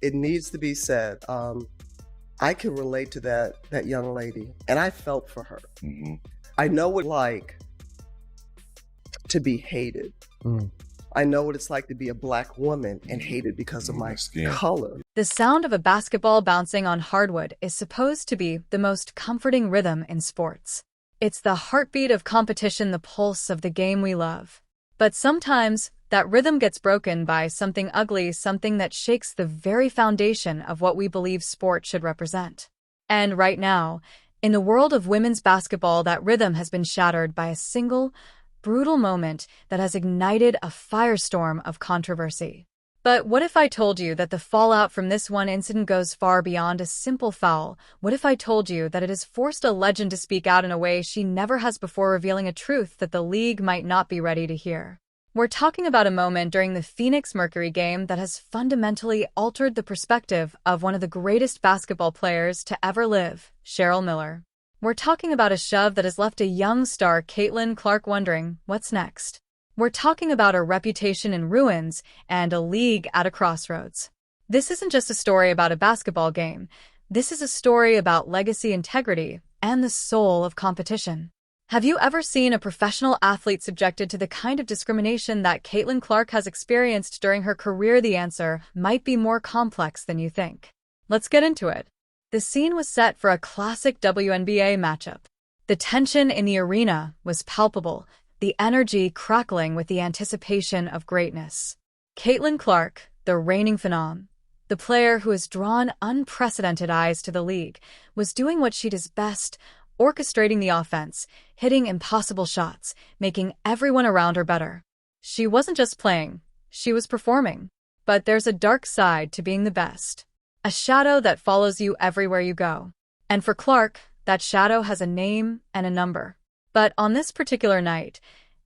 It needs to be said. I can relate to that young lady, and I felt for her. Mm-hmm. I know what it's like to be hated. I know what it's like to be a Black woman and hated because of my color. The sound of a basketball bouncing on hardwood is supposed to be the most comforting rhythm in sports. It's the heartbeat of competition, the pulse of the game we love. But sometimes, that rhythm gets broken by something ugly, something that shakes the very foundation of what we believe sport should represent. And right now, in the world of women's basketball, that rhythm has been shattered by a single, brutal moment that has ignited a firestorm of controversy. But what if I told you that the fallout from this one incident goes far beyond a simple foul? What if I told you that it has forced a legend to speak out in a way she never has before, revealing a truth that the league might not be ready to hear? We're talking about a moment during the Phoenix Mercury game that has fundamentally altered the perspective of one of the greatest basketball players to ever live, Cheryl Miller. We're talking about a shove that has left a young star, Caitlin Clark, wondering, what's next? We're talking about a reputation in ruins and a league at a crossroads. This isn't just a story about a basketball game. This is a story about legacy, integrity, and the soul of competition. Have you ever seen a professional athlete subjected to the kind of discrimination that Caitlin Clark has experienced during her career? The answer might be more complex than you think. Let's get into it. The scene was set for a classic WNBA matchup. The tension in the arena was palpable, the energy crackling with the anticipation of greatness. Caitlin Clark, the reigning phenom, the player who has drawn unprecedented eyes to the league, was doing what she does best, orchestrating the offense, hitting impossible shots, making everyone around her better. She wasn't just playing, she was performing. But there's a dark side to being the best. A shadow that follows you everywhere you go. And for Clark, that shadow has a name and a number. But on this particular night,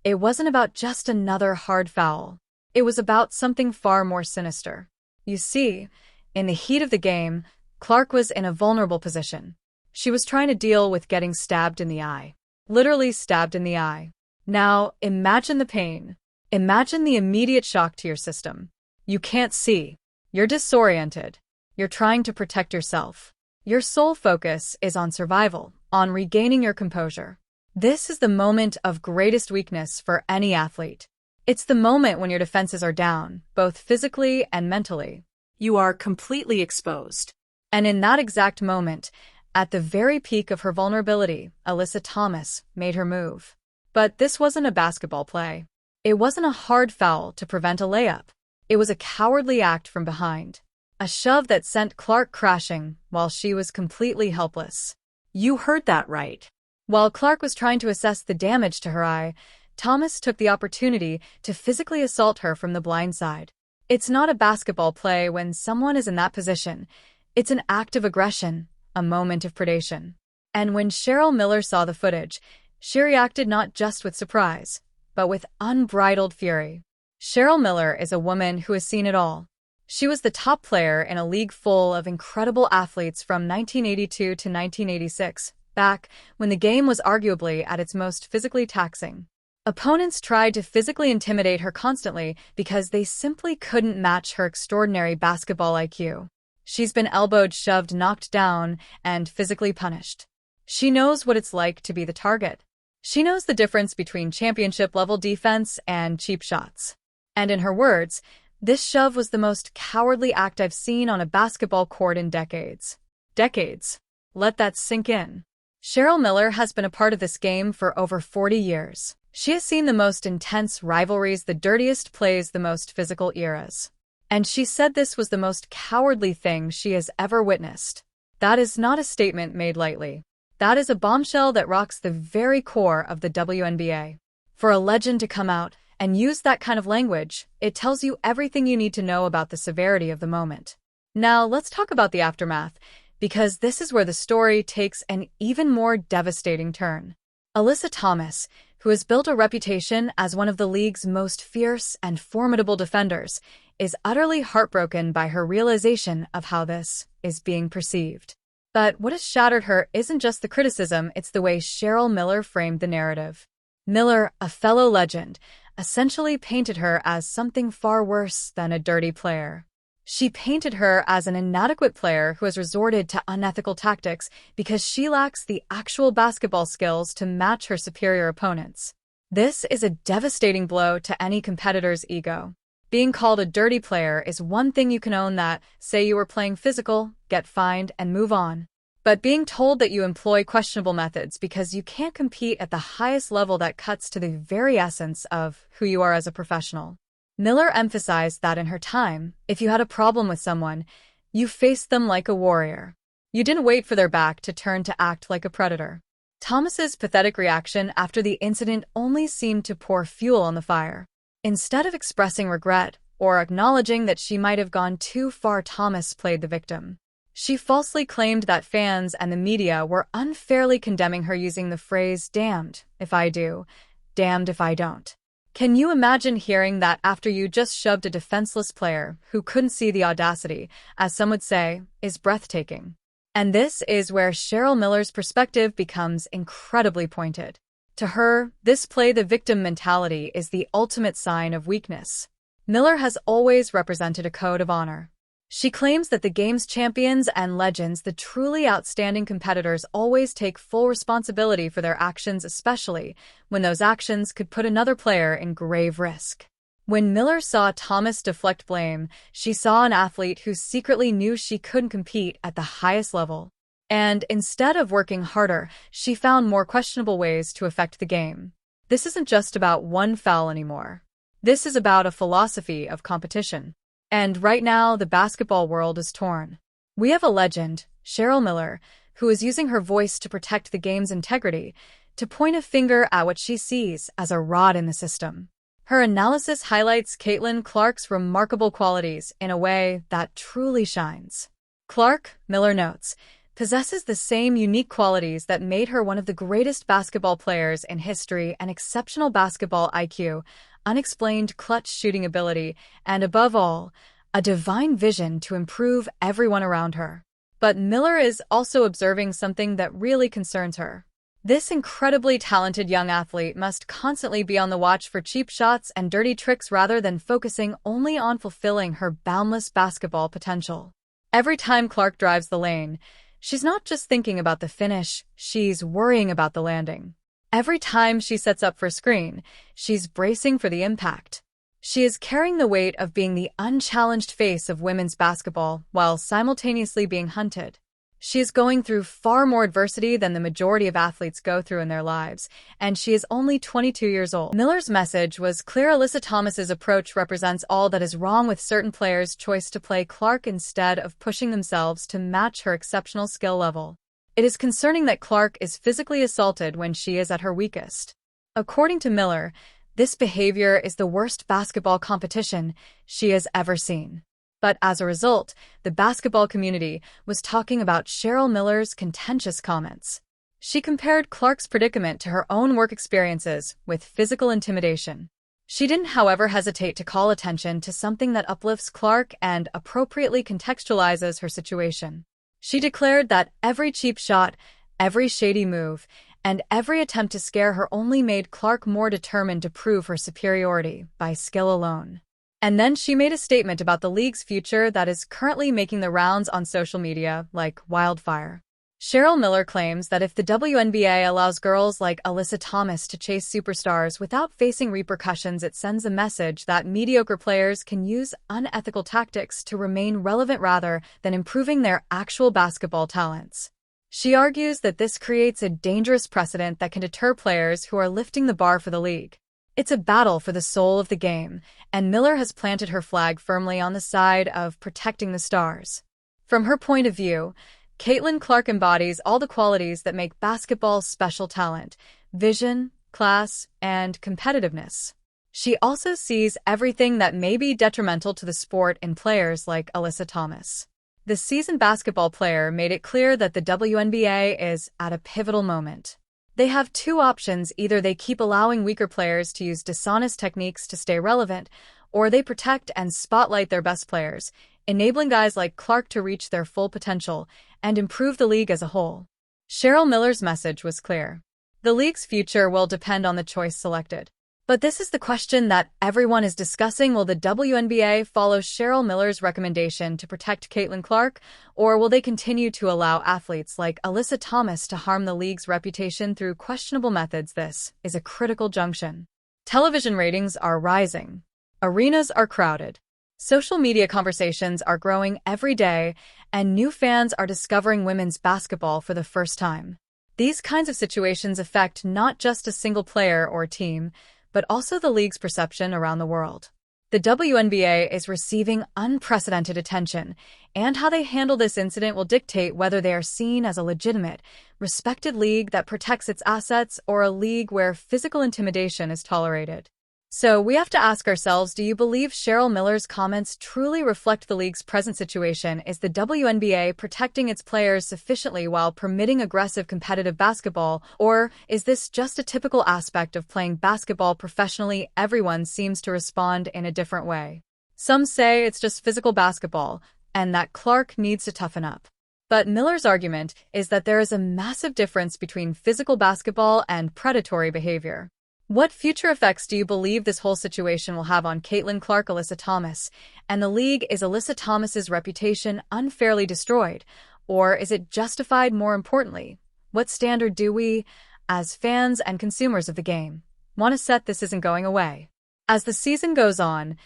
it wasn't about just another hard foul. It was about something far more sinister. You see, in the heat of the game, Clark was in a vulnerable position. She was trying to deal with getting stabbed in the eye. Literally stabbed in the eye. Now, imagine the pain. Imagine the immediate shock to your system. You can't see. You're disoriented. You're trying to protect yourself. Your sole focus is on survival, on regaining your composure. This is the moment of greatest weakness for any athlete. It's the moment when your defenses are down, both physically and mentally. You are completely exposed. And in that exact moment, at the very peak of her vulnerability, Alyssa Thomas made her move. But this wasn't a basketball play. It wasn't a hard foul to prevent a layup. It was a cowardly act from behind. A shove that sent Clark crashing while she was completely helpless. You heard that right. While Clark was trying to assess the damage to her eye, Thomas took the opportunity to physically assault her from the blind side. It's not a basketball play when someone is in that position. It's an act of aggression, a moment of predation. And when Cheryl Miller saw the footage, she reacted not just with surprise, but with unbridled fury. Cheryl Miller is a woman who has seen it all. She was the top player in a league full of incredible athletes from 1982 to 1986, back when the game was arguably at its most physically taxing. Opponents tried to physically intimidate her constantly because they simply couldn't match her extraordinary basketball IQ. She's been elbowed, shoved, knocked down, and physically punished. She knows what it's like to be the target. She knows the difference between championship-level defense and cheap shots. And in her words, this shove was the most cowardly act I've seen on a basketball court in decades. Decades. Let that sink in. Cheryl Miller has been a part of this game for over 40 years. She has seen the most intense rivalries, the dirtiest plays, the most physical eras. And she said this was the most cowardly thing she has ever witnessed. That is not a statement made lightly. That is a bombshell that rocks the very core of the WNBA. For a legend to come out and use that kind of language, it tells you everything you need to know about the severity of the moment. Now, let's talk about the aftermath, because this is where the story takes an even more devastating turn. Alyssa Thomas, who has built a reputation as one of the league's most fierce and formidable defenders, is utterly heartbroken by her realization of how this is being perceived. But what has shattered her isn't just the criticism, it's the way Cheryl Miller framed the narrative. Miller, a fellow legend, essentially painted her as something far worse than a dirty player. She painted her as an inadequate player who has resorted to unethical tactics because she lacks the actual basketball skills to match her superior opponents. This is a devastating blow to any competitor's ego. Being called a dirty player is one thing you can own that, say you were playing physical, get fined, and move on. But being told that you employ questionable methods because you can't compete at the highest level, that cuts to the very essence of who you are as a professional. Miller emphasized that in her time, if you had a problem with someone, you faced them like a warrior. You didn't wait for their back to turn to act like a predator. Thomas's pathetic reaction after the incident only seemed to pour fuel on the fire. Instead of expressing regret or acknowledging that she might have gone too far, Thomas played the victim. She falsely claimed that fans and the media were unfairly condemning her using the phrase, "damned if I do, damned if I don't." Can you imagine hearing that after you just shoved a defenseless player who couldn't see? The audacity, as some would say, is breathtaking. And this is where Cheryl Miller's perspective becomes incredibly pointed. To her, this play the victim mentality is the ultimate sign of weakness. Miller has always represented a code of honor. She claims that the game's champions and legends, the truly outstanding competitors, always take full responsibility for their actions, especially when those actions could put another player in grave risk. When Miller saw Thomas deflect blame, she saw an athlete who secretly knew she couldn't compete at the highest level. And instead of working harder, she found more questionable ways to affect the game. This isn't just about one foul anymore. This is about a philosophy of competition. And right now, the basketball world is torn. We have a legend, Cheryl Miller, who is using her voice to protect the game's integrity, to point a finger at what she sees as a rot in the system. Her analysis highlights Caitlin Clark's remarkable qualities in a way that truly shines. Clark, Miller notes, possesses the same unique qualities that made her one of the greatest basketball players in history: an exceptional basketball IQ, unexplained clutch shooting ability, and above all, a divine vision to improve everyone around her. But Miller is also observing something that really concerns her. This incredibly talented young athlete must constantly be on the watch for cheap shots and dirty tricks rather than focusing only on fulfilling her boundless basketball potential. Every time Clark drives the lane, she's not just thinking about the finish, she's worrying about the landing. Every time she sets up for a screen, she's bracing for the impact. She is carrying the weight of being the unchallenged face of women's basketball while simultaneously being hunted. She is going through far more adversity than the majority of athletes go through in their lives, and she is only 22 years old. Miller's message was clear. Alyssa Thomas's approach represents all that is wrong with certain players' choice to play Clark instead of pushing themselves to match her exceptional skill level. It is concerning that Clark is physically assaulted when she is at her weakest. According to Miller, this behavior is the worst basketball competition she has ever seen. But as a result, the basketball community was talking about Cheryl Miller's contentious comments. She compared Clark's predicament to her own work experiences with physical intimidation. She didn't, however, hesitate to call attention to something that uplifts Clark and appropriately contextualizes her situation. She declared that every cheap shot, every shady move, and every attempt to scare her only made Clark more determined to prove her superiority by skill alone. And then she made a statement about the league's future that is currently making the rounds on social media like wildfire. Cheryl Miller claims that if the WNBA allows girls like Alyssa Thomas to chase superstars without facing repercussions, it sends a message that mediocre players can use unethical tactics to remain relevant rather than improving their actual basketball talents. She argues that this creates a dangerous precedent that can deter players who are lifting the bar for the league. It's a battle for the soul of the game, and Miller has planted her flag firmly on the side of protecting the stars. From her point of view, Caitlin Clark embodies all the qualities that make basketball special: talent, vision, class, and competitiveness. She also sees everything that may be detrimental to the sport in players like Alyssa Thomas. The seasoned basketball player made it clear that the WNBA is at a pivotal moment. They have two options: either they keep allowing weaker players to use dishonest techniques to stay relevant, or they protect and spotlight their best players, enabling guys like Clark to reach their full potential and improve the league as a whole. Cheryl Miller's message was clear. The league's future will depend on the choice selected. But this is the question that everyone is discussing. Will the WNBA follow Cheryl Miller's recommendation to protect Caitlin Clark, or will they continue to allow athletes like Alyssa Thomas to harm the league's reputation through questionable methods? This is a critical junction. Television ratings are rising. Arenas are crowded. Social media conversations are growing every day, and new fans are discovering women's basketball for the first time. These kinds of situations affect not just a single player or team, but also the league's perception around the world. The WNBA is receiving unprecedented attention, and how they handle this incident will dictate whether they are seen as a legitimate, respected league that protects its assets or a league where physical intimidation is tolerated. So we have to ask ourselves, do you believe Cheryl Miller's comments truly reflect the league's present situation? Is the WNBA protecting its players sufficiently while permitting aggressive competitive basketball, or is this just a typical aspect of playing basketball professionally? Everyone seems to respond in a different way. Some say it's just physical basketball, and that Clark needs to toughen up. But Miller's argument is that there is a massive difference between physical basketball and predatory behavior. What future effects do you believe this whole situation will have on Caitlin Clark, Alyssa Thomas, and the league? Is Alyssa Thomas's reputation unfairly destroyed, or is it justified? More importantly, what standard do we, as fans and consumers of the game, want to set? This isn't going away. As the season goes on,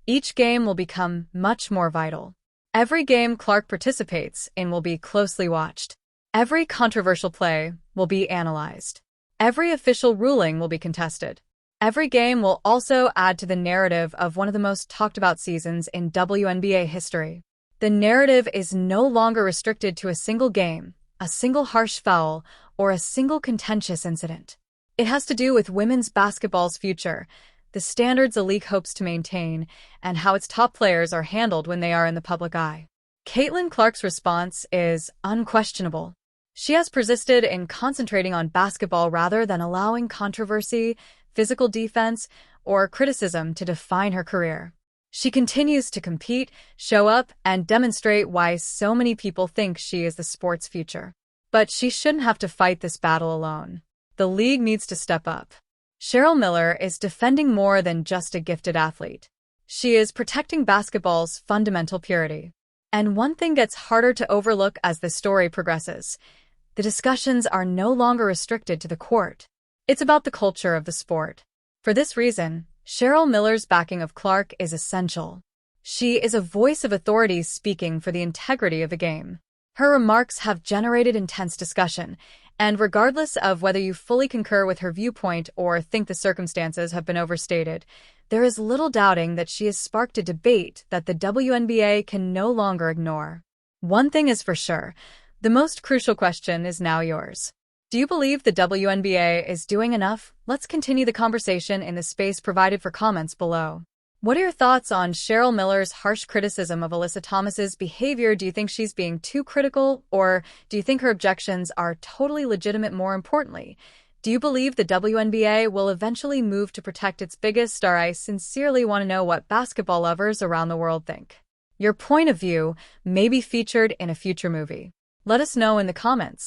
each game will become much more vital. Every game Clark participates in will be closely watched. Every controversial play will be analyzed. Every official ruling will be contested. Every game will also add to the narrative of one of the most talked about seasons in WNBA history. The narrative is no longer restricted to a single game, a single harsh foul, or a single contentious incident. It has to do with women's basketball's future, the standards the league hopes to maintain, and how its top players are handled when they are in the public eye. Caitlin Clark's response is unquestionable. She has persisted in concentrating on basketball rather than allowing controversy, physical defense, or criticism to define her career. She continues to compete, show up, and demonstrate why so many people think she is the sport's future. But she shouldn't have to fight this battle alone. The league needs to step up. Cheryl Miller is defending more than just a gifted athlete. She is protecting basketball's fundamental purity. And one thing gets harder to overlook as the story progresses. The discussions are no longer restricted to the court. It's about the culture of the sport. For this reason, Cheryl Miller's backing of Clark is essential. She is a voice of authority speaking for the integrity of the game. Her remarks have generated intense discussion, and regardless of whether you fully concur with her viewpoint or think the circumstances have been overstated, there is little doubting that she has sparked a debate that the WNBA can no longer ignore. One thing is for sure. The most crucial question is now yours. Do you believe the WNBA is doing enough? Let's continue the conversation in the space provided for comments below. What are your thoughts on Cheryl Miller's harsh criticism of Alyssa Thomas's behavior? Do you think she's being too critical, or do you think her objections are totally legitimate? More importantly, do you believe the WNBA will eventually move to protect its biggest star? I sincerely want to know what basketball lovers around the world think. Your point of view may be featured in a future movie. Let us know in the comments.